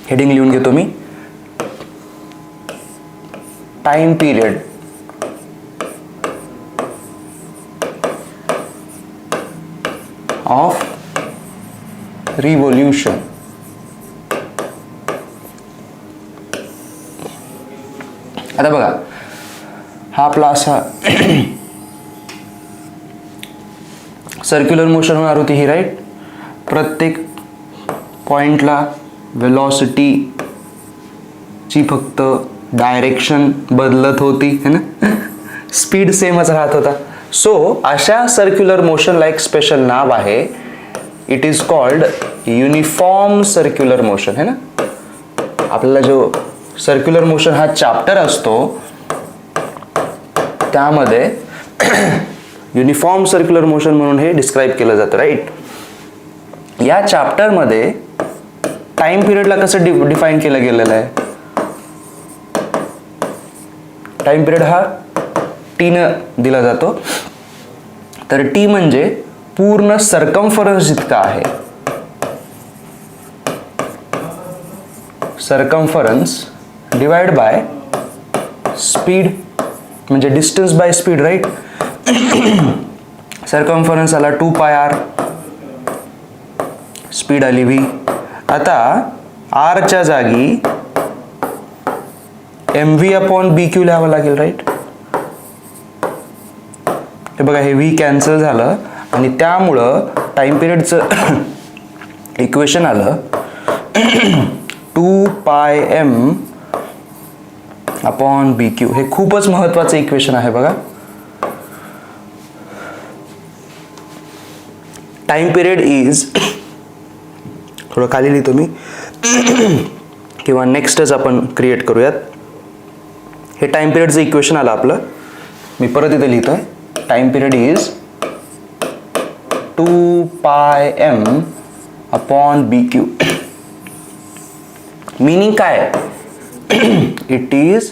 Heading लिहून घेतो मी, time period of revolution. आता बघा हा आपला असा सर्क्युलर मोशन होणार होती ही, राईट. प्रत्येक पॉइंटला वेलॉसिटी ची फक्त डायरेक्शन बदलत होती है ना, स्पीड सेमच राहत होता. सो अशा सर्क्युलर मोशनला एक स्पेशल नाव आहे, it is called uniform circular motion है ना. आपल्याला जो सर्क्युलर मोशन हा चॅप्टर असतो त्यामध्ये युनिफॉर्म सर्क्युलर मोशन म्हणून हे डिस्क्राइब केलं जातं, राईट. या चॅप्टरमध्ये टाइम पिरियडला कसं डिफाईन केलं गेलेलं आहे. टाइम पिरियड हा टीनं दिला जातो. तर टी म्हणजे पूर्ण सर्कम्फरन्स जितका आहे, सर्कम्फरन्स डिवाइड बाय स्पीड म्हणजे distance by speed, right. Circumference आला 2πr, स्पीड आली v. आता r च्या जागी mv/bq लिहावं लागेल, राईट. हे बघा हे v कॅन्सल झालं आणि त्यामुळं टाइम पिरियडचं इक्वेशन आलं 2πm/bq. हे खूपच महत्वाचं इक्वेशन आहे बघा. टाइम पिरियड इज, थोडं खाली लिहितो मी किंवा नेक्स्टच आपण क्रिएट करूयात. हे टाइम पिरियडचं इक्वेशन आलं आपलं, मी परत इथे लिहितोय. Time period is 2πm/bq. Meaning काय, it is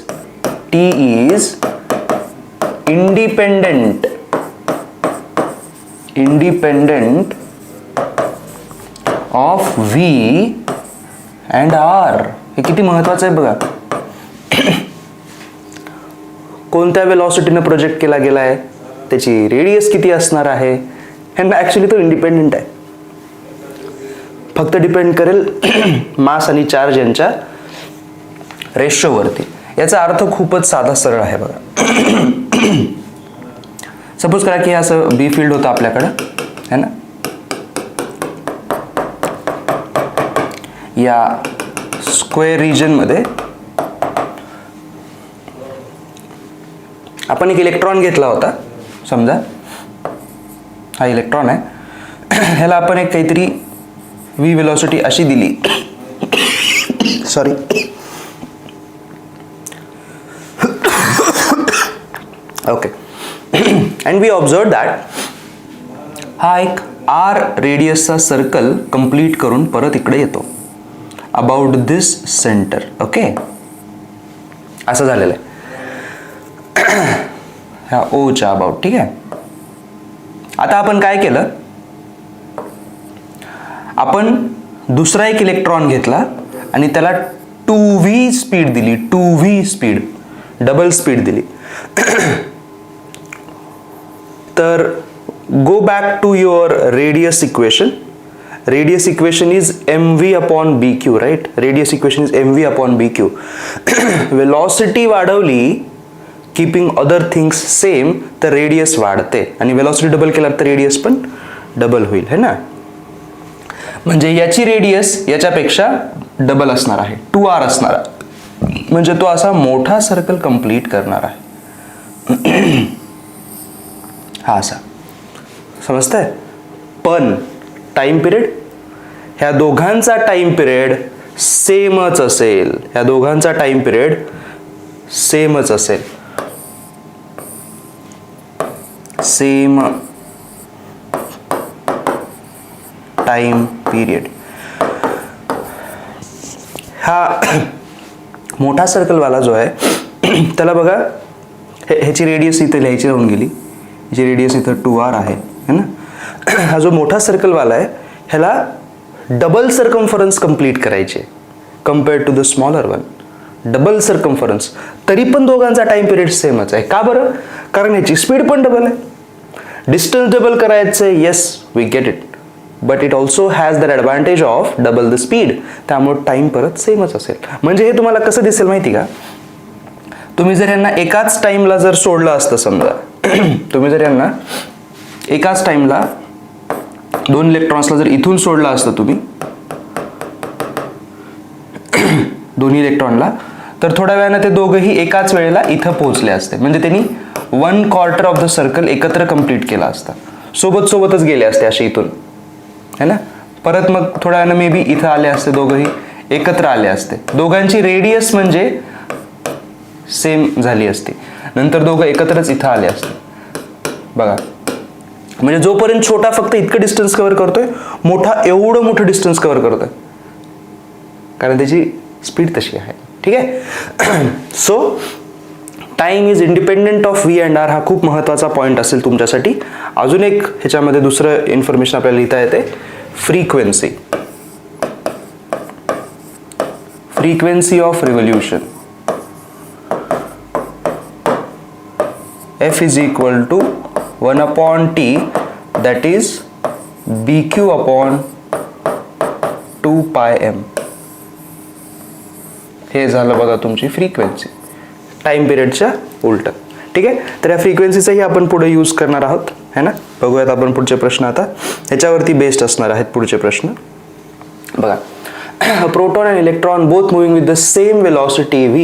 T is independent of v and r. हे किती महत्वाचं आहे बघा. कोणत्या वेलॉसिटीने प्रोजेक्ट केला गेला आहे, त्याची रेडियस किती असणार आहे, हे ऍक्च्युली तो इंडिपेंडेंट आहे. फक्त डिपेंड करेल मास आणि चार्ज यांच्या रेशोवरती. याचा अर्थ खूपच साधा सरळ आहे बघा. सपोज करा की असं बी फील्ड होतं आपल्याकडं है ना. या स्क्वेअर रिजन मध्ये आपण एक इलेक्ट्रॉन घेतला होता, समजा हा इलेक्ट्रॉन आहे. ह्याला आपण एक काहीतरी v वेलोसिटी अशी दिली, sorry okay. And we observe that हा एक r रेडियसचा सर्कल कंप्लीट करून परत इकडे येतो अबाउट दिस सेंटर. ओके, असं झालेलं आहे ह्या O च्या अबाउट. ठीक आहे. आता आपण काय केलं, आपण दुसरा एक इलेक्ट्रॉन घेतला आणि त्याला 2v स्पीड दिली, 2v स्पीड, डबल स्पीड दिली. तर go back to your radius equation. Radius equation is mv/bq, right. Radius equation is mv/bq. Velocity वाढवली कीपिंग अदर थिंग्स सेम तर रेडियस वाढते आणि वेलॉसिटी डबल केला तर रेडियस पण डबल होईल है ना. म्हणजे याची रेडियस याच्यापेक्षा डबल असणार आहे, 2r असणार आहे. म्हणजे तो असा मोठा सर्कल कंप्लीट करणार आहे. हा असा समजतंय. पण टाइम पिरियड, ह्या दोघांचा टाइम पिरियड सेमच असेल, ह्या दोघांचा टाइम पिरियड सेमच असेल, सेम टाइम पिरियड. हा मोठा सर्कल वाला जो आहे त्याला बघा ह्याची रेडियस इथे लिहायची राहून गेली, ह्याची रेडियस इथं 2r आहे है ना. हा जो मोठा सर्कल वाला आहे ह्याला डबल सर्कम्फरन्स कंप्लीट करायचे. compared to the smaller one. Double circumference, तरी पण दोघांचा टाइम पिरियड सेमच आहे. का बरं? कारण याची स्पीड पण डबल आहे. डिस्टन्स डबल करायचं आहे, yes we get it, but it also has that advantage of double the speed. त्यामुळे टाइम परत सेमच असेल. म्हणजे हे तुम्हाला कसं दिसेल माहिती का? तुम्ही जर यांना एकाच टाइमला जर सोडलं असतं, समजा तुम्ही जर यांना एकाच टाइमला 2 इलेक्ट्रॉन्सला जर इथून सोडलं असतं तुम्ही दोन्ही इलेक्ट्रॉनला, तर थोड्या वेळानं ते दोघंही एकाच वेळेला इथं पोहोचले असते. म्हणजे त्यांनी 1/4 ऑफ द सर्कल एकत्र कंप्लीट केला असता, सोबत सोबतच गेले असते असे इथून, है ना. परत मग थोड्या वेळानं मे बी इथं आले असते, दोघंही एकत्र आले असते. दोघांची रेडियस म्हणजे सेम झाली असती, नंतर दोघं एकत्रच इथं आले असते. बघा, म्हणजे जोपर्यंत छोटा फक्त इतकं डिस्टन्स कव्हर करतोय, मोठा एवढं मोठं डिस्टन्स कव्हर करतोय, कारण त्याची स्पीड तशी आहे. ठीक आहे. So time is independent of V and R, हा खूप महत्त्वाचा पॉईंट असेल तुमच्यासाठी. अजून एक ह्याच्यामध्ये दुसरं इन्फॉर्मेशन आपल्याला लिहिता येते, frequency. Frequency of revolution F is equal to 1/t, that is BQ upon 2πm. हे झालं बघा तुमची फ्रीक्वेन्सी, टाइम पिरियडच्या उलट. ठीक आहे. तर या फ्रीक्वेन्सीचाही आपण पुढे यूज करणार आहोत, है ना. बघूयात आपण पुढचे प्रश्न. आता ह्याच्यावरती बेस्ड असणार आहेत पुढचे प्रश्न. बघा, a proton and electron both moving with the same velocity v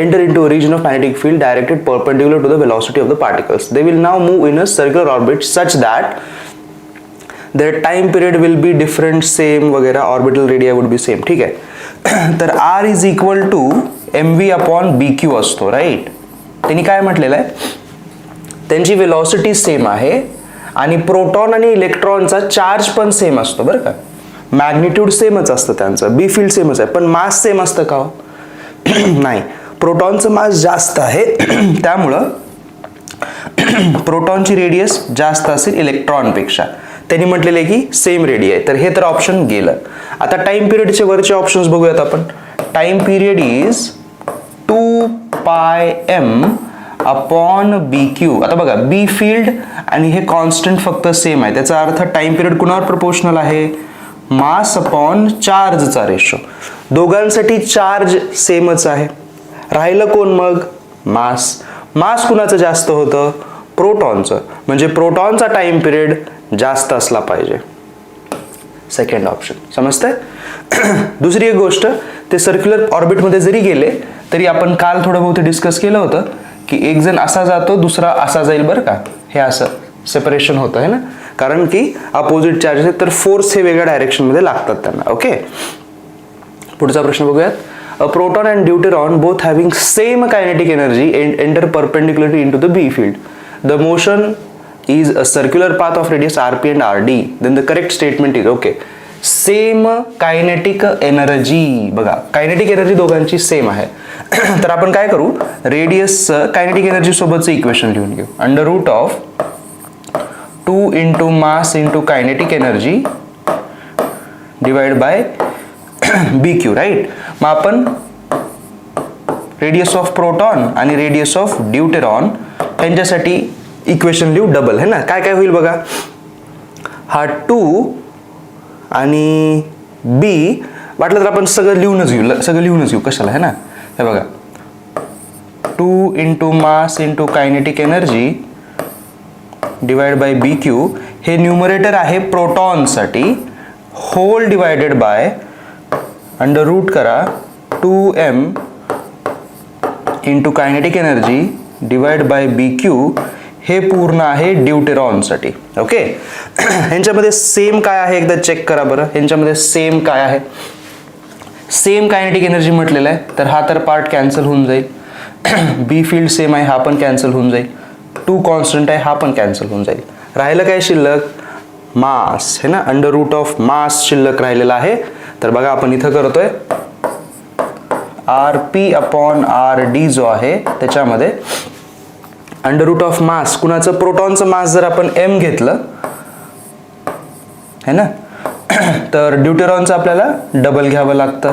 enter into a region of magnetic field directed perpendicular to the velocity of the particles. They will now move in a circular orbit such that their time period will be different, same वगैरह, orbital radii would be same. ठीक आहे. तर r is equal to mv upon bq असतो, right. त्यांनी काय म्हटलेलं आहे, त्यांची वेलॉसिटी सेम आहे आणि प्रोटॉन आणि इलेक्ट्रॉनचा चार्ज पण सेम असतो बरं का. मॅग्निट्यूड सेमच असतं त्यांचं, बी फील्ड सेमच आहे, पण मास सेम असतं का? नाही. प्रोटॉनचं मास जास्त आहे, त्यामुळं प्रोटॉनची रेडियस जास्त असेल इलेक्ट्रॉनपेक्षा. त्यांनी म्हटलेलं आहे की सेम रेडिय आहे, तर हे तर ऑप्शन गेलं. आता टाइम पिरियडचे वरचे ऑप्शन्स बघूयात आपण. Time period is 2πm upon BQ. आता बघा, बी फील्ड आणि हे कॉन्स्टंट फक्त सेम आहे, त्याचा अर्थ टाइम पिरियड कुणावर प्रोपोर्शनल आहे? मास अपॉन चार्जचा रेशो. दोघांसाठी चार्ज सेमच आहे. राहिलं कोण मग? मास. मास कुणाचं जास्त होतं? प्रोटॉनचं. म्हणजे प्रोटॉनचा टाइम पिरियड जास्त असला पाहिजे. Second option. समजतंय? दुसरी एक गोष्ट, ते सर्क्युलर ऑर्बिटमध्ये जरी गेले तरी आपण काल थोडं बहुत डिस्कस केलं होतं की एक जण असा जातो, दुसरा असा जाईल बरं का. हे असं सेपरेशन होतं, है ना, कारण की अपोजिट चार्जेस आहेत, तर फोर्स हे वेगळ्या डायरेक्शन मध्ये लागतात त्यांना. ओके. पुढचा प्रश्न बघूयात. A proton and deuteron both having same kinetic energy enter perpendicularly into the B field. The motion is a circular path of radius rp and rd. Then the correct statement is okay. Same kinetic energy. बघा, kinetic energy दोघांची same आहे. तर आपण काय करू, radius kinetic energy सोबतचं equation लिहून घेऊ. Under root of 2 into mass into kinetic energy divided by BQ, right. मग आपण रेडियस ऑफ प्रोटॉन आणि रेडियस ऑफ ड्यूटेरॉन यांच्यासाठी इक्वेशन लिहू डबल, है ना. काय काय होईल बघा, हा 2 आणि बी वाटलं तर आपण सगळं लिहूनच घेऊ, कशाला, है ना. हे बघा, 2 into mass into kinetic energy divide by BQ. हे न्यूमरेटर आहे प्रोटॉनसाठी, whole divided by under root करा 2m into kinetic energy divide by BQ. हे पूर्ण आहे ड्यूटेरॉनसाठी. ओके. ह्यांच्यामध्ये सेम काय आहे एकदा चेक करा बरं. ह्यांच्यामध्ये सेम काय आहे? सेम कायनेटिक एनर्जी म्हटलेलं आहे, तर हा तर पार्ट कॅन्सल होऊन जाईल. बी फील्ड सेम आहे, हा पण कॅन्सल होऊन जाईल. 2 कॉन्स्टंट आहे, हा पण कॅन्सल होऊन जाईल. राहिलं काय शिल्लक? मास, है ना. अंडर रूट ऑफ मास शिल्लक राहिलेला आहे. तर बघा, आपण इथं करतोय rp अपॉन rd जो आहे त्याच्यामध्ये अंडर रूट ऑफ मास, कुणाचं? प्रोटॉनचं मास जर आपण m घेतलं, है ना, तर ड्यूटेरॉनचं आपल्याला डबल घ्यावं लागतं.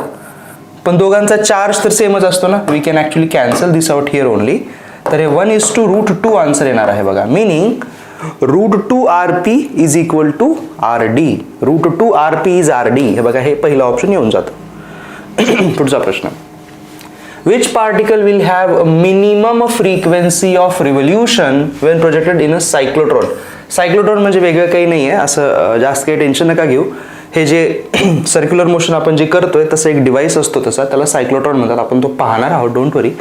पण दोघांचा चार्ज तर सेमच असतो ना, we can actually cancel this out here only. तर हे 1:√2 आन्सर येणार आहे बघा. Meaning √2 RP is equal to RD. √2 RP is RD. हे बघा, हे पहिलं ऑप्शन येऊन जातं. पुढचा प्रश्न. Which particle will have a minimum frequency of revolution when projected in a cyclotron? Cyclotron म्हणजे वेगळं काही नाही आहे, असं जास्त काही टेन्शन नका घेऊ. हे जे सर्क्युलर मोशन आपण जे करतोय तसं एक डिव्हाइस असतो तसा, त्याला सायक्लोट्रॉन म्हणतात. आपण तो पाहणार आहोत, डोंट वरी.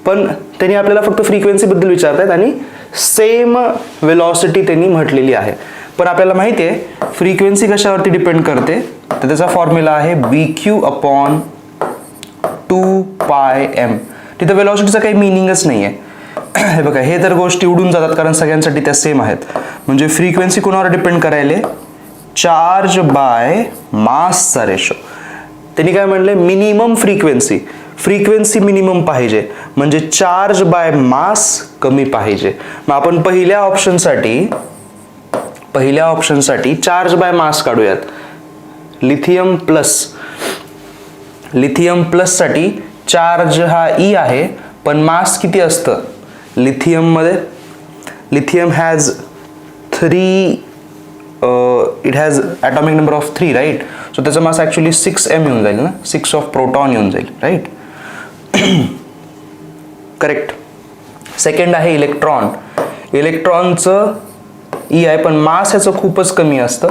पण त्यांनी आपल्याला फक्त फ्रिक्वेन्सीबद्दल विचारतायत आणि सेम वेलॉसिटी त्यांनी म्हटलेली आहे. पण आपल्याला माहिती आहे फ्रिक्वेन्सी कशावरती डिपेंड करते, तर त्याचा फॉर्म्युला आहे BQ/2πm. तिथं वेलॉसिटीचा काही मिनिंगच नाही आहे. हे बघा, हे तर गोष्टी उडून जातात कारण सगळ्यांसाठी त्या सेम आहेत. म्हणजे फ्रिक्वेन्सी कोणावर डिपेंड करायले, चार्ज बाय मासचा रेशो. त्यांनी काय म्हणले, मिनिमम फ्रिक्वेन्सी मिनिमम पाहिजे, म्हणजे चार्ज बाय मास कमी पाहिजे. मग आपण पहिल्या ऑप्शनसाठी चार्ज बाय मास काढूयात. लिथियम प्लस साठी चार्ज हा E आहे, पण मास किती असतं लिथियम मध्ये? Lithium has 3 it has atomic number of 3 right. So त्याचं मास ॲक्च्युली 6m येऊन जाईल ना, 6 ऑफ प्रोटॉन येऊन जाईल राईट. करेक्ट. सेकंड आहे इलेक्ट्रॉनचं E आहे, पण मास ह्याचं खूपच कमी असतं.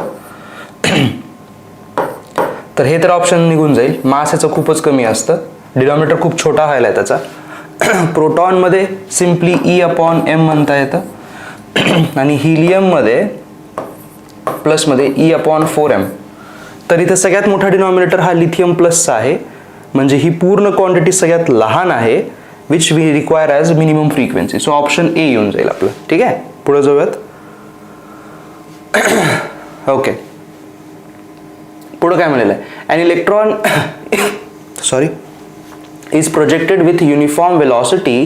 तर हे तर ऑप्शन निघून जाईल, मास ह्याचं खूपच कमी असतं, डिनॉमिनेटर खूप छोटा व्हायला आहे त्याचा. प्रोटॉनमध्ये सिम्पली E/m म्हणता येतं, आणि हिलियममध्ये प्लसमध्ये E/4m. तर इथं सगळ्यात मोठा डिनॉमिनेटर हा लिथियम प्लसचा आहे, म्हणजे ही पूर्ण क्वांटिटी सगळ्यात लहान आहे, which we require as minimum frequency. So option A येऊन जाईल आपलं. ठीक आहे, पुढे जाऊयात. ओके, पुढं काय म्हणलेलं आहे, an electron is projected with uniform velocity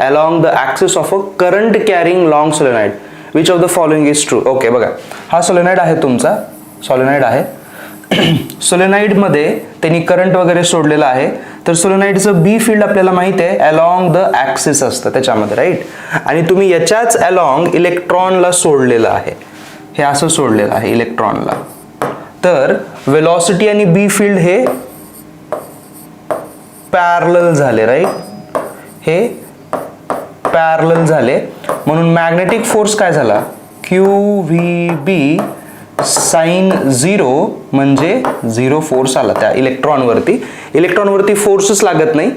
along the axis of a current carrying long solenoid. Which of the following is true? Okay, बघा, हा सोलेनॉइड आहे तुमचा, सोलेनॉइड आहे. सोलेनॉइड मध्ये त्यांनी करंट वगैरे सोडलेला आहे. तर सोलेनॉइडचं बी फील्ड आपल्याला माहिती आहे अलॉंग द ॲक्सिस असतं त्याच्यामध्ये राईट. आणि तुम्ही याच्याच अलॉंग इलेक्ट्रॉनला सोडलेलं आहे, हे असं सोडलेलं आहे इलेक्ट्रॉनला. तर वेलॉसिटी आणि बी फील्ड हे पॅरलल झाले राईट, हे पॅरलल झाले, म्हणून मॅग्नेटिक फोर्स काय झाला, QVB साइन 0 म्हणजे 0 फोर्स आला त्या इलेक्ट्रॉनवरती फोर्सच लागत नाही,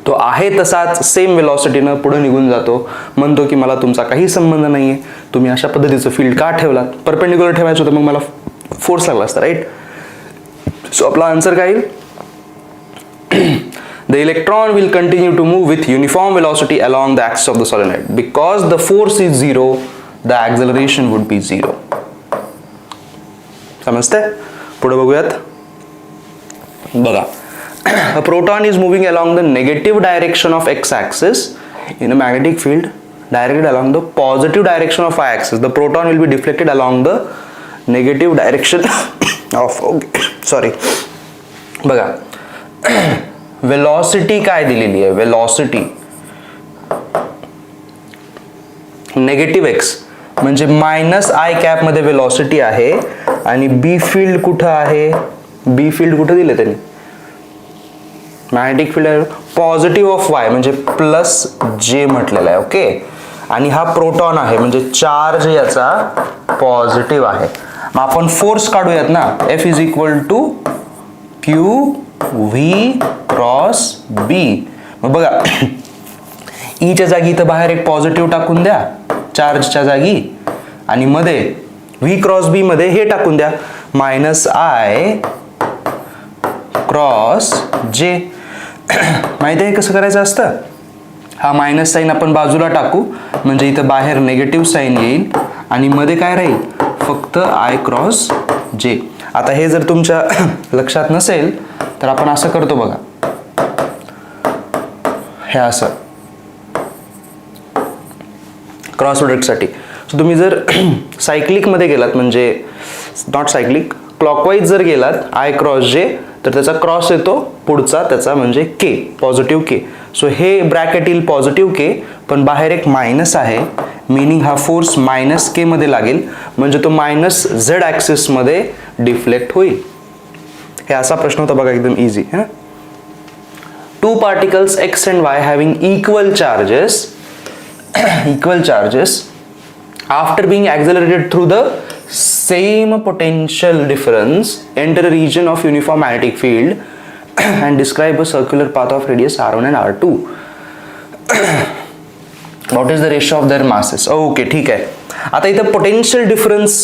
तो आहे तसाच सेम वेलॉसिटीनं पुढे निघून जातो. म्हणतो की मला तुमचा काही संबंध नाही आहे, तुम्ही अशा पद्धतीचं फील्ड का ठेवलात, परपेंडिक्युलर ठेवायचं होतं, मग मला फोर्स लागला असता राईट. सो आपला आन्सर काय येईल, the electron will continue to move with uniform velocity along the axis of the solenoid. Because the force is 0, the acceleration would be 0. समजते? पुढे बघूयात. बघा, a proton is moving along the negative direction of x-axis in a magnetic field directed along the positive direction of y-axis. The proton will be deflected along the negative direction of बघा, velocity काय दिलेली आहे, velocity negative x म्हणजे -i मध्ये velocity आहे, आणि बी field कुठं आहे, बी फील्ड कुठं दिले त्यांनी, magnetic field positive of y म्हणजे +j म्हटलेलं आहे. ओके, आणि हा प्रोटॉन आहे म्हणजे चार्ज याचा पॉझिटिव्ह आहे. मग आपण फोर्स काढूयात ना, F is equal to QV cross B. मग बघा, ईच्या जागी इथं बाहेर एक पॉझिटिव्ह टाकून द्या चार्जच्या जागी, आणि मध्ये V क्रॉस B मध्ये हे टाकून द्या -i क्रॉस J. माहिती आहे कसं करायचं असतं, हा मायनस साईन आपण बाजूला टाकू म्हणजे इथं बाहेर नेगेटिव्ह साईन येईल, आणि मध्ये काय राहील, फक्त I क्रॉस J. आता हे जर तुमच्या लक्षात नसेल तर आपण असं करतो बघा, हे असं क्रॉस प्रोडक्टसाठी. सो तुम्ही जर सायक्लिक मध्ये गेलात, म्हणजे नॉट सायक्लिक, क्लॉकवाईज जर गेलात I क्रॉस J, तर त्याचा क्रॉस येतो पुढचा त्याचा म्हणजे के, पॉझिटिव्ह के. सो हे ब्रॅकेट येईल पॉझिटिव्ह के, पण बाहेर एक मायनस आहे, मिनिंग हा फोर्स मायनस के मध्ये लागेल, म्हणजे तो मायनस झेड ॲक्सिस मध्ये डिफ्लेक्ट होईल. हे असा प्रश्न होता बघा, एकदम इझी है ना. Two particles x and Y having equal charges after being accelerated through the same potential difference enter a region of uniform magnetic field and describe a circular path of radius r1 and r2. what is the ratio of their masses? Okay ठीक आहे. आता इथं potential difference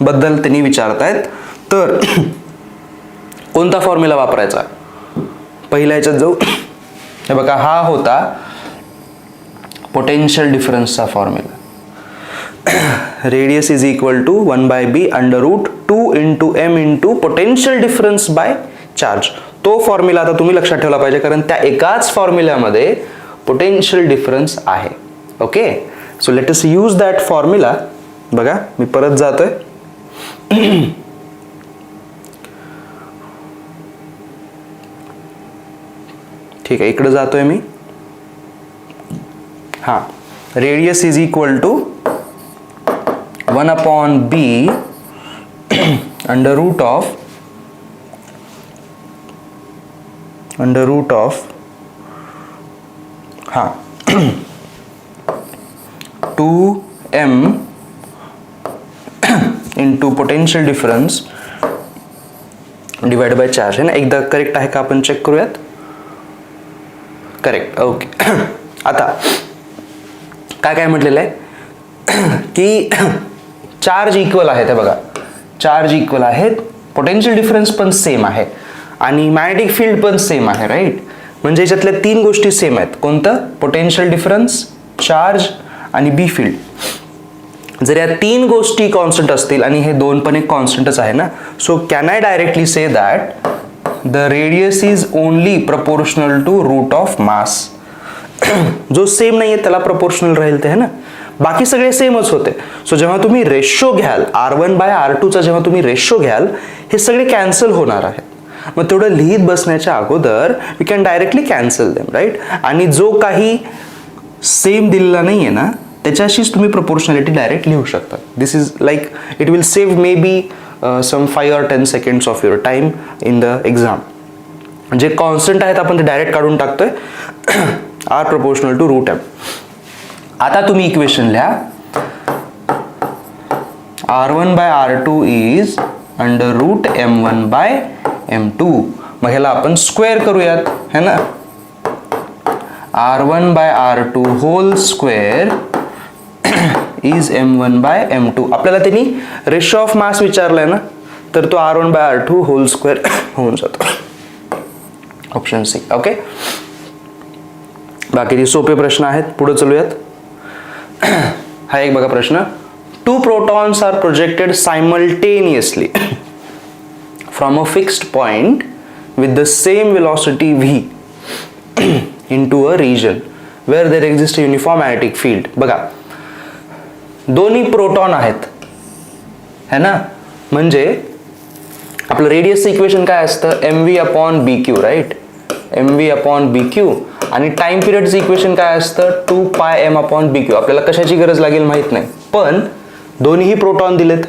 बद्दल त्यांनी विचारतायत, तर कोणता formula वापरायचा? पहिल्या ह्याच्यात जाऊ. हे बघा, हा होता पोटेन्शियल डिफरन्सचा formula. Radius is equal to 1/b under root 2 into M into potential difference by charge. तो फॉर्म्युला आता तुम्ही लक्षात ठेवला पाहिजे, कारण त्या एकाच फॉर्म्युल्यामध्ये पोटेन्शियल डिफरन्स आहे. Okay, so let us use that formula. बघा मी परत जातोय. ठीक आहे, इकडे जातोय मी. हा, radius is equal to 1/b under root of हा 2m into potential difference divide by charge. है ना, एकदा करेक्ट आहे का आपण चेक करूयात. करेक्ट. ओके. आता काय म्हटलेलं आहे की चार्ज इक्वल आहेत. बघा, चार्ज इक्वल आहेत, पोटेन्शियल डिफरन्स पण सेम आहे आणि मॅग्नेटिक फील्ड पण सेम आहे, राईट. म्हणजे याच्यातल्या तीन गोष्टी सेम आहेत. कोणतं? पोटेन्शियल डिफरन्स, चार्ज आणि बी फील्ड. जर या तीन गोष्टी कॉन्स्टंट असतील आणि हे दोन पण एक कॉन्स्टंटच आहे ना, so can I directly say that the radius is only proportional to root of mass. जो सेम नाही आहे त्याला प्रपोर्शनल राहील ते, है ना. बाकी सगळे सेमच होते. सो जेव्हा तुम्ही रेशो घ्याल r1/r2चा, जेव्हा तुम्ही रेशो घ्याल, हे सगळे कॅन्सल होणार आहेत. मग तेवढं लिहित बसण्याच्या अगोदर we can directly cancel them, right. आणि जो काही सेम दिलेला नाही आहे ना, त्याच्याशीच तुम्ही प्रपोर्शनॅलिटी डायरेक्ट लिहू शकता. This is like it will save maybe some 5 or 10 seconds of your time in the exam. जे कॉन्स्टंट आहेत आपण ते डायरेक्ट काढून टाकतोय, R proportional to root M. आता तुम्ही इक्वेशन लिहा, r1/r2 is under route m1/m2. मग ह्याला आपण स्क्वेअर करूयात, है ना. r1/r2 hole square is m1/m2. आपल्याला त्यांनी रेशो ऑफ मास विचारलाय ना, तर तो r1/r2 होल स्क्वेअर होऊन जातो. Option C. ओके, बाकी सोपे प्रश्न आहेत, पुढे चलूयात. हा एक बघा प्रश्न. 2 protons are projected simultaneously from a fixed point with the same velocity v into a region where there exists a uniform magnetic field. बघा, दोन्ही प्रोटॉन आहेत, है ना. म्हणजे आपलं रेडियस इक्वेशन काय असतं? mv/bq, right. mv/bq. आणि टाइम पिरियडचं इक्वेशन काय असतं? 2πm/bq. आपल्याला कशाची गरज लागेल माहित नाही, पण दोन्हीही प्रोटॉन दिलेत,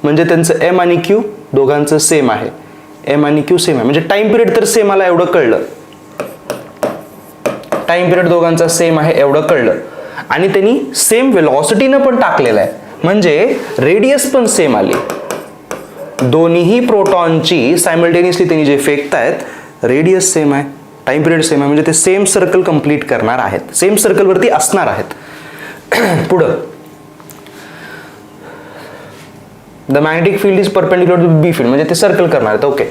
म्हणजे त्यांचं m आणि q दोघांचं सेम आहे. m आणि q सेम आहे, म्हणजे टाइम पिरियड तर सेम आला, एवढं कळलं. टाइम पिरियड दोघांचा सेम आहे एवढं कळलं. आणि त्यांनी सेम वेलॉसिटीनं पण टाकलेलं आहे, म्हणजे रेडियस पण सेम आली. दोन्हीही प्रोटॉनची सायमल्टेनियसली त्यांनी जे फेकतायत, रेडियस सेम आहे, टाइम पिरियड सेम आहे, म्हणजे ते सेम सर्कल कंप्लीट करणार आहेत, सेम सर्कलवरती असणार आहेत. पुढं the magnetic field is perpendicular to B field, म्हणजे ते सर्कल करणार आहेत. Okay.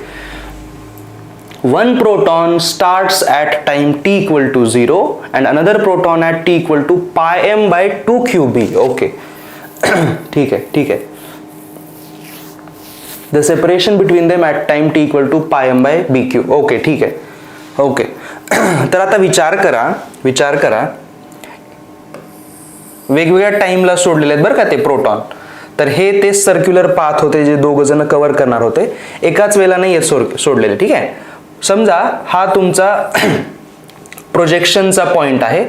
One proton starts at time t equal to 0 and another proton at t equal to πm/2qb. Okay. ठीक है, ठीक है. The separation between them at time t equal to πm/bq. Okay, ठीक है. ओके. तर आता विचार करा, वेगवेगळ्या टाइमला सोडलेले आहेत बरं का ते प्रोटॉन. तर हे तेच सर्क्युलर पाथ होते जे दोघ जण कव्हर करणार होते, एकाच वेळेला नाही सोडलेले. ठीक आहे, समजा हा तुमचा प्रोजेक्शनचा पॉइंट आहे,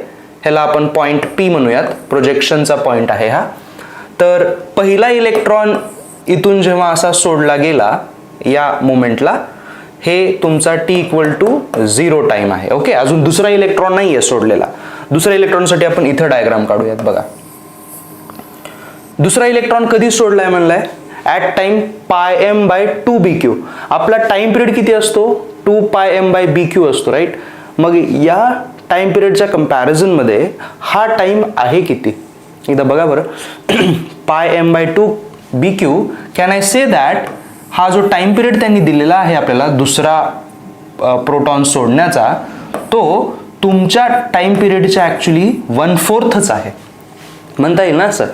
ह्याला आपण पॉइंट पी म्हणूयात, प्रोजेक्शनचा पॉइंट आहे हा. तर पहिला इलेक्ट्रॉन इथून जेव्हा असा सोडला गेला या मोमेंटला, हे तुमचा t=0 टाइम आहे. ओके, अजून दुसरा इलेक्ट्रॉन नाही आहे सोडलेला. दुसऱ्या इलेक्ट्रॉनसाठी आपण इथं डायग्राम काढूयात. बघा, दुसरा इलेक्ट्रॉन कधी सोडलाय म्हणलाय, ॲट टाइम πm/2bq. आपला टाइम पिरियड किती असतो, 2πm/bq असतो, राईट. मग या टाइम पिरियडच्या कंपॅरिझन मध्ये हा टाइम आहे किती, एकदा बघा बरं. πm/2bq, can I say that हा जो टाइम पिरियड त्यांनी दिलेला आहे आपल्याला दुसरा प्रोटॉन सोडण्याचा, तो तुमच्या टाइम पिरियडच्या ॲक्च्युली 1/4च आहे म्हणता येईल ना असं.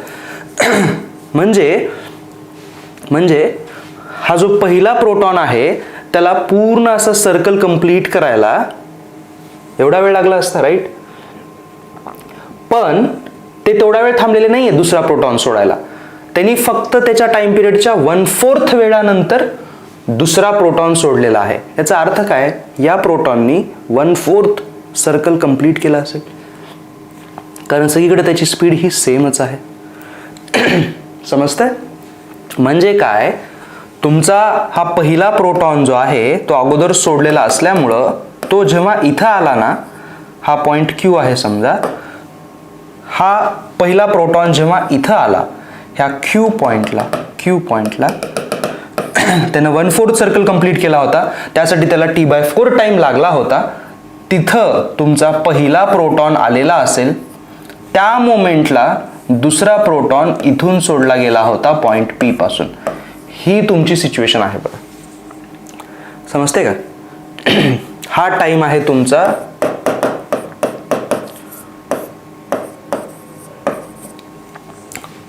म्हणजे हा जो पहिला प्रोटॉन आहे त्याला पूर्ण असं सर्कल कंप्लीट करायला एवढा वेळ लागला असता, राईट. पण ते तेवढा वेळ थांबलेले नाहीये दुसरा प्रोटॉन सोडायला, त्यांनी फक्त त्याच्या टाइम पिरियडच्या 1/4 वेळानंतर दुसरा प्रोटॉन सोडलेला आहे. याचा अर्थ काय, या प्रोटॉननी 1/4 सर्कल कंप्लीट केला असेल, कारण सगळीकडे त्याची स्पीड ही सेमच आहे. समजतंय? म्हणजे काय, तुमचा हा पहिला प्रोटॉन जो आहे तो अगोदर सोडलेला असल्यामुळं तो जेव्हा इथं आला ना, हा पॉइंट Q आहे समजा, हा पहिला प्रोटॉन जेव्हा इथं आला ह्या Q पॉइंटला त्यानं 1/4 सर्कल कंप्लीट केला होता, त्यासाठी त्याला t/4 टाइम लागला होता. तिथं तुमचा पहिला प्रोटॉन आलेला असेल, त्या मोमेंटला दुसरा प्रोटॉन इथून सोडला गेला होता पॉइंट P पासून. ही तुमची सिच्युएशन आहे बघा, समजते का. हा टाइम आहे तुमचा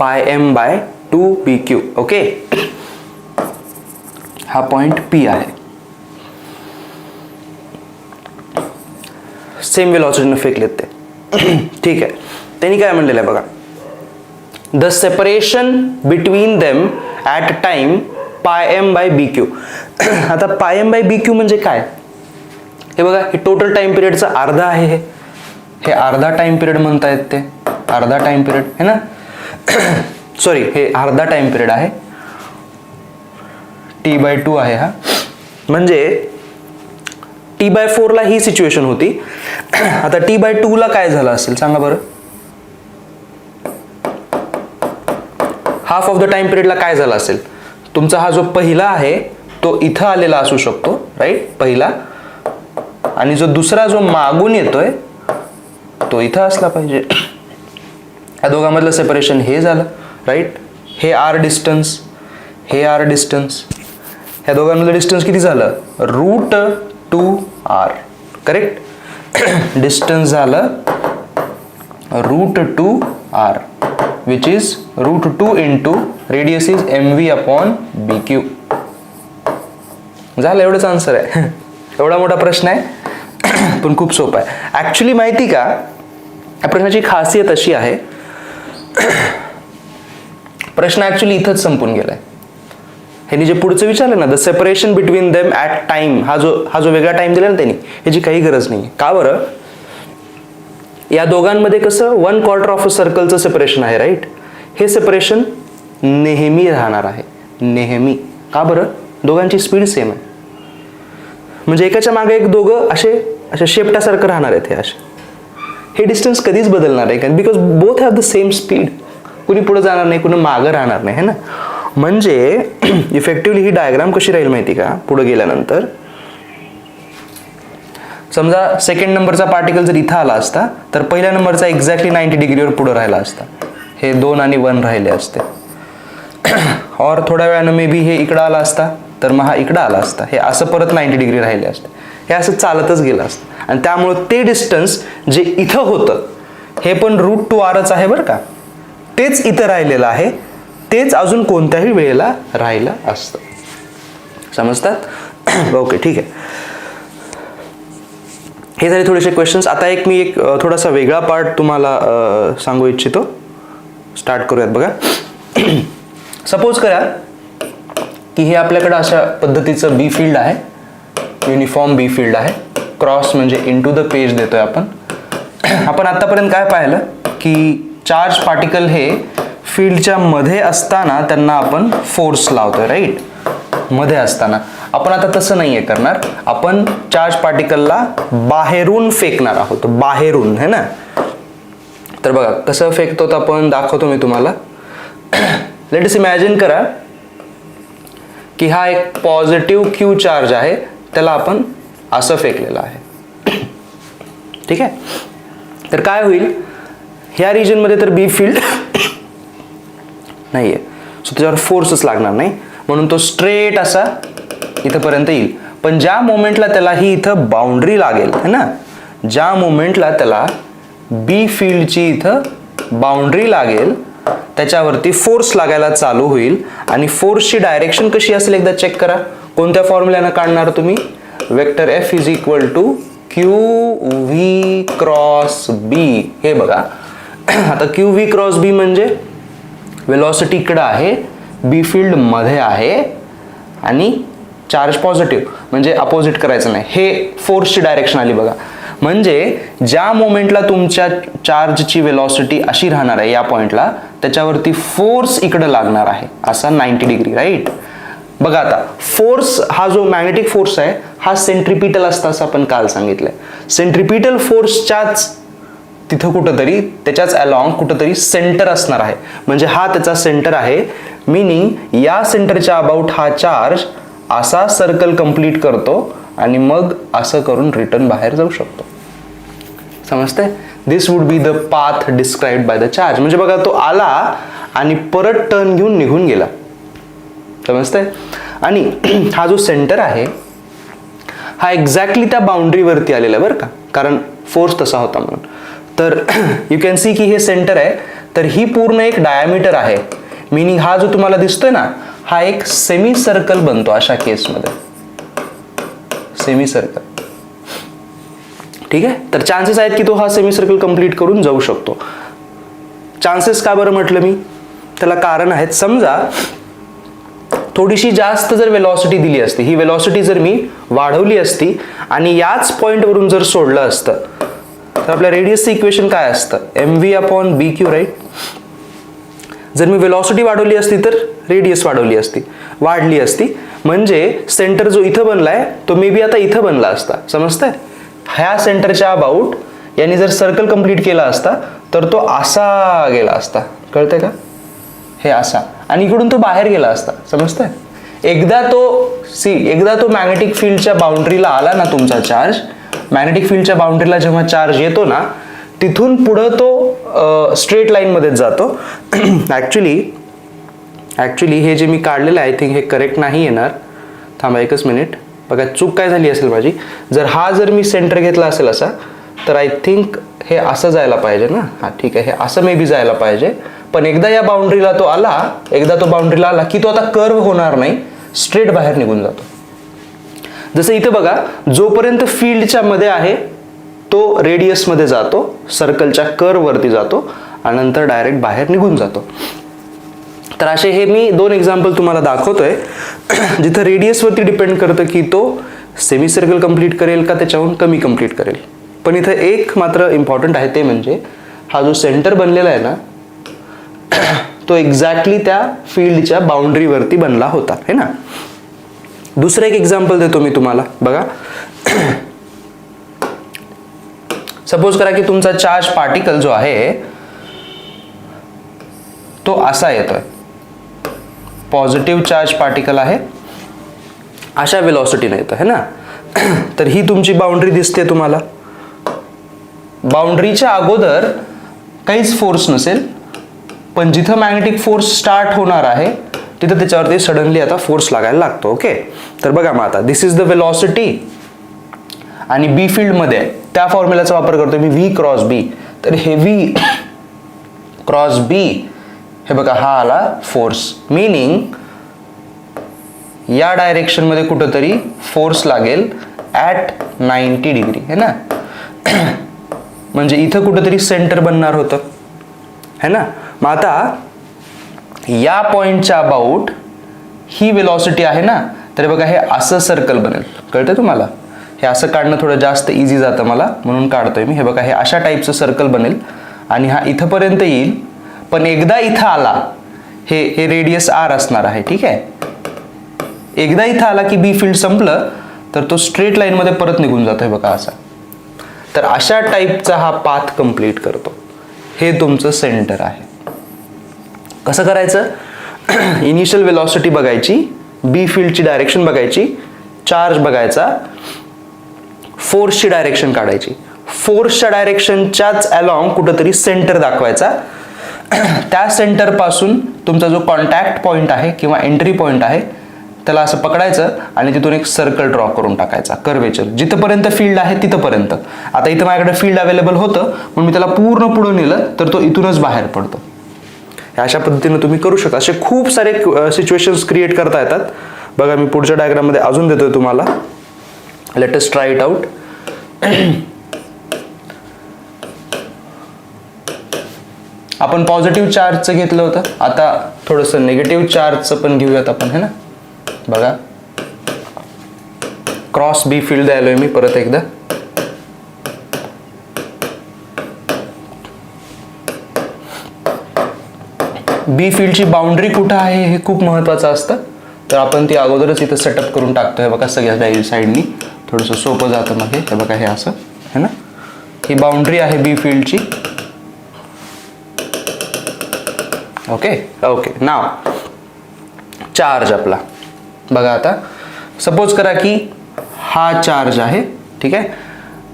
πm/2bq. ओके, हा पॉइंट P आहे. सेम वेलॉसिटीने फेकलेत ते. ठीक आहे, त्यांनी काय म्हणलेलं आहे बघा, the separation between them at time πm/bq. आता πm/bq म्हणजे काय, हे बघा, हे टोटल टाइम पिरियडचा अर्धा आहे, हे अर्धा टाइम पिरियड म्हणतायत ते, अर्धा टाइम पिरियड है ना. सॉरी, हे अर्धा टाइम पिरियड आहे, t/2 आहे हा. म्हणजे t/4 ला ही सिच्युएशन होती. आता t/2 ला काय झालं असेल सांगा बरं, हाफ ऑफ द टाइम पिरियडला काय झालं असेल, तुमचा हा जो पहिला आहे तो इथं आलेला असू शकतो, राईट, पहिला, आणि जो दुसरा जो मागून येतोय तो इथं असला पाहिजे. या दोघांमधलं सेपरेशन हे झालं, राईट. हे r डिस्टन्स, हे r डिस्टन्स, ह्या दोघांमधलं डिस्टन्स किती झालं, √2r, करेक्ट. डिस्टन्स झालं √2r, which is √2 into radius is mv/bq. झालं, एवढंच आन्सर आहे. एवढा मोठा प्रश्न आहे पण खूप सोपा आहे ऍक्च्युली. माहिती का, या प्रश्नाची खासियत अशी आहे, प्रश्न ऍक्च्युली इथंच संपून गेलाय. ह्यांनी जे पुढचं विचारलं ना, the separation between them at time, हा जो वेगळा टाइम दिला ना त्यांनी, ह्याची काही गरज नाही. का बरं, या दोघांमध्ये कसं 1/4 ऑफ अ सर्कलचं सेपरेशन आहे, राईट. हे सेपरेशन नेहमी राहणार आहे, नेहमी. का बरं, दोघांची स्पीड सेम आहे, म्हणजे एकाच्या मागे एक दोघं असे शेपटासारखं राहणार आहेत. हे असे, हे डिस्टन्स कधीच बदलणार आहे, because both have the same speed. कुणी पुढे जाणार नाही, कुणी मागं राहणार नाही, है ना. म्हणजे इफेक्टिव्हली ही डायग्राम कशी राहील माहिती का, पुढे गेल्यानंतर समजा सेकंड नंबरचा पार्टिकल जर इथं आला असता तर पहिल्या नंबरचा एक्झॅक्टली 90 डिग्रीवर पुढे राहिला असता, हे 2 आणि 1 राहिले असते. और थोड्या वेळानं मे बी हे इकडं आला असता तर मग हा इकडं आला असता, हे असं परत 90 डिग्री राहिले असते, हे असं चालतच गेलं असतं. आणि त्यामुळे ते डिस्टन्स जे इथं होतं हे पण √2rच आहे बरं का, तेच इथं राहिलेलं आहे, तेच अजून कोणत्याही वेळेला राहिलं असतं. समजतात? ओके, ठीक आहे. हे झाले थोडेसे क्वेश्चन्स. आता मी एक थोडासा वेगळा पार्ट तुम्हाला सांगू इच्छितो. स्टार्ट करूयात बघा. सपोज करा की हे आपल्याकडे अशा पद्धतीचं बी फील्ड आहे, युनिफॉर्म बी फील्ड आहे, क्रॉस म्हणजे इनटू द पेज देतोय आपण. आपण आतापर्यंत काय पाहिलं की चार्ज पार्टिकल हे फील्डच्या मध्ये असताना त्यांना आपण फोर्स लावतोय, राईट, मध्ये असताना. आपण आता तसं नाहीये करणार, आपण चार्ज पार्टिकलला बाहेरून फेकणार आहोत, बाहेरून, है ना. तर बघा कसं फेकतो आपण दाखवतो मी तुम्हाला. लेट्स इमॅजिन करा की हा एक पॉझिटिव्ह क्यू चार्ज आहे, त्याला आपण असं फेकलेलं आहे, ठीक आहे. तर काय होईल, ह्या रिजन मध्ये तर बी फील्ड नाहीये, सो त्याच्यावर फोर्सच लागणार नाही, म्हणून तो स्ट्रेट असा इथपर्यंत येईल. पण ज्या मोमेंटला त्याला ही इथं बाउंड्री लागेल, है ना, ज्या मोमेंटला त्याला बी फील्डची इथं बाउंड्री लागेल त्याच्यावरती फोर्स लागायला चालू होईल. आणि फोर्सची डायरेक्शन कशी असेल एकदा चेक करा. कोणत्या फॉर्म्युल्यानं काढणार तुम्ही, vector F is equal to Q V cross B. हे बघा आता क्यू व्ही क्रॉस बी म्हणजे वेलॉसिटी इकडं आहे, बी फील्ड मध्ये आहे आणि चार्ज पॉझिटिव्ह, म्हणजे अपोजिट करायचं नाही, हे फोर्सची डायरेक्शन आली बघा. म्हणजे ज्या मोमेंटला तुमच्या चार्जची वेलॉसिटी अशी राहणार आहे या पॉइंटला, त्याच्यावरती फोर्स इकडे लागणार आहे असा 90 डिग्री, राईट. बघा आता फोर्स हा जो मॅग्नेटिक फोर्स आहे हा सेंट्रिपिटल असतं असं आपण काल सांगितलंय. सेंट्रिपिटल फोर्सच्याच तिथं कुठंतरी त्याच्याच अलॉंग कुठंतरी सेंटर असणार आहे, म्हणजे हा त्याचा सेंटर आहे. मीनिंग या सेंटरच्या अबाउट हा चार्ज असा सर्कल कंप्लीट करतो आणि मग असं करून रिटर्न बाहेर जाऊ शकतो. समजतंय? This would be the path described by the charge. म्हणजे बघा तो आला आणि परत टर्न घेऊन निघून गेला. समजतंय? आणि हा जो सेंटर आहे हा एक्झॅक्टली त्या बाउंड्रीवरती आलेला बरं का, कारण फोर्स तसा होता म्हणून. तर यू कॅन सी की हे सेंटर आहे, तर ही पूर्ण एक डायमीटर आहे. मीनिंग हा जो तुम्हाला दिसतोय ना हा एक सेमी सर्कल बनतो अशा केसमध्ये, सेमी सर्कल. ठीक आहे, तर चान्सेस आहेत की तो हा सेमी सर्कल कंप्लीट करून जाऊ शकतो. चान्सेस का बरं म्हटलं मी, त्याला कारण आहेत. समजा थोडीशी जास्त जर वेलॉसिटी दिली असती, ही वेलॉसिटी जर मी वाढवली असती आणि याच पॉइंटवरून जर सोडलं असतं तर आपल्या रेडियसचं इक्वेशन काय असतं, mv अपॉन बी क्यू, राईट. जर मी वेलॉसिटी वाढवली असती तर रेडियस वाढली असती, म्हणजे सेंटर जो इथं बनलाय तो मे बी आता इथं बनला असता. समजतंय? ह्या सेंटरच्या अबाउट यांनी जर सर्कल कंप्लीट केला असता तर तो असा गेला असता, कळतंय का, हे असा, आणि इकडून तो बाहेर गेला असता. समजतंय? एकदा तो मॅग्नेटिक फील्डच्या बाउंड्रीला आला ना तुमचा चार्ज, मॅग्नेटिक फील्डच्या बाउंड्रीला जेव्हा चार्ज येतो ना तिथून पुढं तो स्ट्रेट लाईन मध्येच जातो. ॲक्च्युली हे जे मी काढलेलं आहे आय थिंक हे करेक्ट नाही येणार. थांबा एकच मिनिट, बघा चूक काय झाली असेल माझी. जर मी सेंटर घेतला असेल असा तर आय थिंक हे असं जायला पाहिजे ना. हां ठीक आहे, हे असं मे बी जायला पाहिजे. पण एकदा या बाउंड्रीला तो आला की तो आता कर्व होणार नाही, स्ट्रेट बाहेर निघून जातो. जसं इथे बघा जोपर्यंत फील्डच्या मध्ये आहे तो रेडियस मध्ये जातो, सर्कलच्या कर्व वरती जातो आणि नंतर डायरेक्ट बाहेर निघून जातो. तर असे हे मी 2 एक्झाम्पल तुम्हाला दाखवतोय जिथं रेडियस वरती डिपेंड करतं की तो सेमी सर्कल कंप्लीट करेल का त्याच्याहून कमी कंप्लीट करेल. पण इथं एक मात्र इम्पॉर्टंट आहे, ते म्हणजे हा जो सेंटर बनलेला आहे ना तो एक्झॅक्टली त्या फील्डच्या बाउंड्रीवरती बनला होता, है ना. दुसरं एक एक्झाम्पल देतो मी तुम्हाला. बघा सपोज करा की तुमचा चार्ज पार्टिकल जो आहे तो असा येतोय, पॉझिटिव्ह चार्ज पार्टिकल आहे, अशा वेलॉसिटीने येतो, है ना. तर ही तुमची बाउंड्री दिसते तुम्हाला. बाउंड्रीच्या अगोदर काहीच फोर्स नसेल, पण जिथं मॅग्नेटिक फोर्स स्टार्ट होणार आहे तिथं त्याच्यावरती सडनली आता फोर्स लागायला लागतो. ओके, तर बघा मग आता दिस इज द वेलॉसिटी आणि बी फील्ड मध्ये आहे, त्या फॉर्म्युलाचा वापर करतो मी व्ही क्रॉस बी. तर हे व्ही क्रॉस बी, हे बघा हा आला फोर्स, मीनिंग या डायरेक्शन मध्ये कुठंतरी फोर्स लागेल ॲट 90 डिग्री, है ना. म्हणजे इथं कुठंतरी सेंटर बनणार होतं, है ना. मग आता या पॉईंटच्या अबाउट ही वेलॉसिटी आहे ना, तर बघा हे असं सर्कल बनेल. कळतं तुम्हाला? हे असं काढणं थोडं जास्त इझी जातं मला, म्हणून काढतोय मी. हे बघा हे अशा टाईपचं सर्कल बनेल आणि हा इथंपर्यंत येईल. पण एकदा इथं आला, हे रेडियस आर असणार आहे. ठीक आहे. एकदा इथं आला की बी फील्ड संपलं तर तो स्ट्रेट लाईनमध्ये परत निघून जातोय बघा असा. तर अशा टाईपचा हा पाथ कंप्लीट करतो. हे तुमचं सेंटर आहे. कसं करायचं? इनिशियल वेलॉसिटी बघायची, बी फील्डची डायरेक्शन बघायची, चार्ज बघायचा, फोर्सची डायरेक्शन काढायची. फोर्सच्या डायरेक्शनच्याच अलॉंग कुठंतरी सेंटर दाखवायचा. त्या सेंटर पासून तुमचा जो कॉन्टॅक्ट पॉईंट आहे किंवा एंट्री पॉईंट आहे त्याला असं पकडायचं आणि तिथून एक सर्कल ड्रॉ करून टाकायचा, कर्वेचर. जिथपर्यंत फील्ड आहे तिथपर्यंत. आता इथं माझ्याकडे फील्ड अवेलेबल होतं म्हणून मी त्याला पूर्ण पुढे नेलं तर तो इथूनच बाहेर पडतो. अशा पद्धतीने तुम्ही करू शकता. असे खूप सारे सिच्युएशन्स क्रिएट करता येतात. बघा मी पुढच्या डायग्राममध्ये अजून देतोय तुम्हाला. Let us try it out. आपण पॉझिटिव्ह चार्जचं घेतलं होतं, आता थोडंसं निगेटिव्ह चार्जचं पण घेऊयात आपण, है ना. बघा क्रॉस बी फील्ड द्यायलोय मी परत एकदा. बी फील्डची बाउंड्री कुठं आहे हे खूप महत्त्वाचं असतं, तर आपण ती अगोदरच इथं सेटअप करून टाकतोय. बघा सगळ्या साईडनी थोडंसं सोपं जातं मग हे बघा हे असं है ना. ही बाउंड्री आहे बी फील्डची. Okay okay. नाव चार्ज आपला बघा. आता सपोज करा की हा चार्ज आहे. ठीक आहे.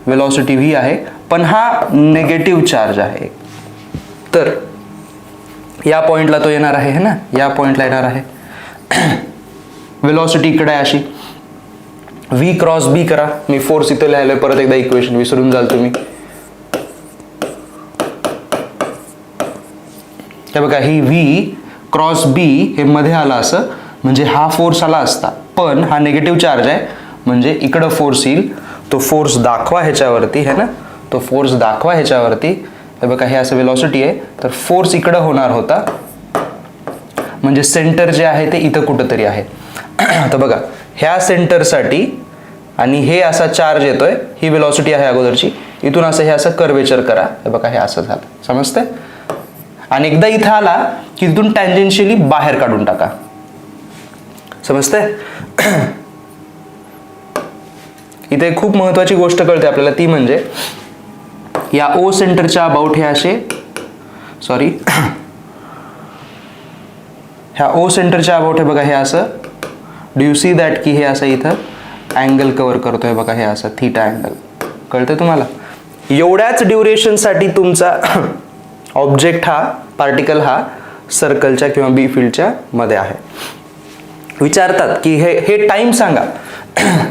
वेलॉसिटी व्ही आहे पण हा नेगेटिव्ह चार्ज आहे. तर या पॉइंटला तो येणार आहे है ना, या पॉइंटला येणार आहे. वेलॉसिटी इकडे आहे अशी. व्ही क्रॉस बी करा. मी फोर्स इथं लिहायलोय परत एकदा, इक्वेशन विसरून जाल तुम्ही. हे बघा ही व्ही क्रॉस बी हे मध्ये आला असं म्हणजे हा फोर्स आला असता, पण हा निगेटिव्ह चार्ज आहे म्हणजे इकडं फोर्स येईल. तो फोर्स दाखवा ह्याच्यावरती है ना, तो फोर्स दाखवा ह्याच्यावरती. हे बघा हे असं वेलॉसिटी आहे तर फोर्स इकडं होणार होता म्हणजे सेंटर जे आहे ते इथं कुठंतरी आहे. तर बघा ह्या सेंटरसाठी आणि हे असा चार्ज येतोय, ही वेलॉसिटी आहे अगोदरची. इथून असं हे असं कर्वेचर करा. हे बघा हे असं झालं, समजतंय. आणि एकदा इथं आला की तिथून टँजेन्शियली बाहेर काढून टाका, समजतंय. इथे खूप महत्वाची गोष्ट कळते आपल्याला, ती म्हणजे या ओ सेंटरच्या अबाउट हे असे ह्या ओ सेंटरच्या अबाउट हे बघा हे असं. डू यू सी दॅट की हे असं इथं अँगल कव्हर करतोय बघा हे असं थीटा अँगल. कळतंय तुम्हाला. एवढ्याच ड्युरेशनसाठी तुमचा ऑब्जेक्ट हा पार्टिकल हा सर्कलच्या किंवा बी फील्डच्या मध्ये आहे. विचारतात की हे टाइम सांगा.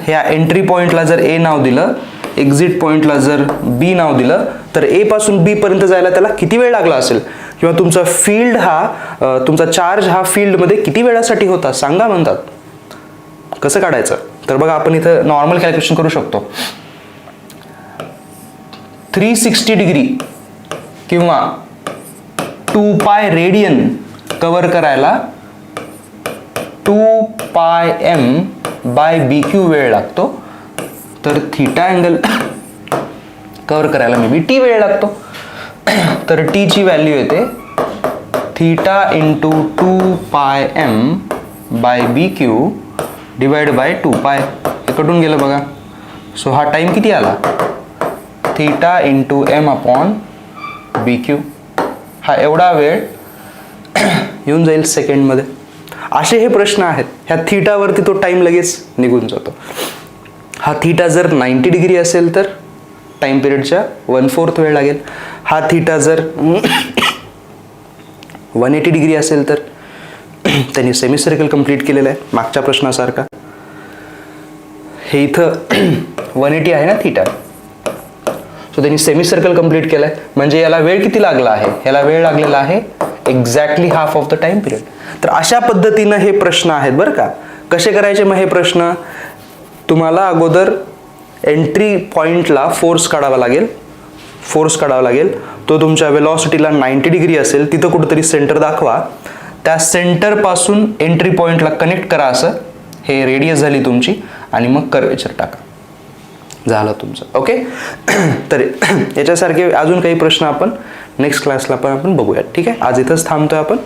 ह्या एंट्री पॉइंटला जर ए नाव दिलं, एक्झिट पॉइंटला जर बी नाव दिलं, तर ए पासून बी पर्यंत जायला त्याला किती वेळ लागला असेल, किंवा तुमचा फील्ड हा तुमचा चार्ज हा फील्डमध्ये किती वेळासाठी होता सांगा म्हणतात. कसं काढायचं तर बघा आपण इथं नॉर्मल कॅल्क्युलेशन करू शकतो. 360 डिग्री किंवा 2 पाय रेडियन कव्हर करायला 2 pi M by B Q वेळ लागतो. तर थीटा अँगल कव्हर करायला मे बी टी वेळ लागतो. तर टी ची व्हॅल्यू येते theta into 2 pi M by B Q divide by 2 pi. हे कटून गेलं बघा. सो हा टाइम किती आला, थीटा इंटू एम अपॉन बी क्यू. हा एवढा वेळ येऊन जाईल सेकंडमध्ये. असे हे प्रश्न आहेत. ह्या थीटावरती तो टाइम लगेच निघून जातो. हा थीटा जर 90 डिग्री असेल तर टाइम पिरियडच्या 1/4 वेळ लागेल. हा थीटा जर 180 डिग्री असेल तर त्यांनी सेमी सर्कल कंप्लीट केलेलं आहे मागच्या प्रश्नासारखा. हे इथं 180 आहे ना थीटा, सो त्यांनी सेमी सर्कल कंप्लीट केलंय. म्हणजे याला वेळ किती लागला आहे, याला वेळ लागलेला आहे exactly half of the time period. तर अशा पद्धतीनं हे प्रश्न आहेत बरं का. कसे करायचे मग हे प्रश्न, तुम्हाला अगोदर एंट्री पॉइंटला फोर्स काढावा लागेल. तो तुमच्या वेलॉसिटीला 90 डिग्री असेल तिथं कुठेतरी सेंटर दाखवा. त्या सेंटरपासून एंट्री पॉईंटला कनेक्ट करा असं. हे रेडियस झाली तुमची आणि मग कर्वेचर टाका, झालं तुमचं. ओके. तर याच्यासारखे अजून काही प्रश्न आपण नेक्स्ट क्लासला पण आपण बघूयात. ठीक आहे, आज इथंच थांबतोय आपण.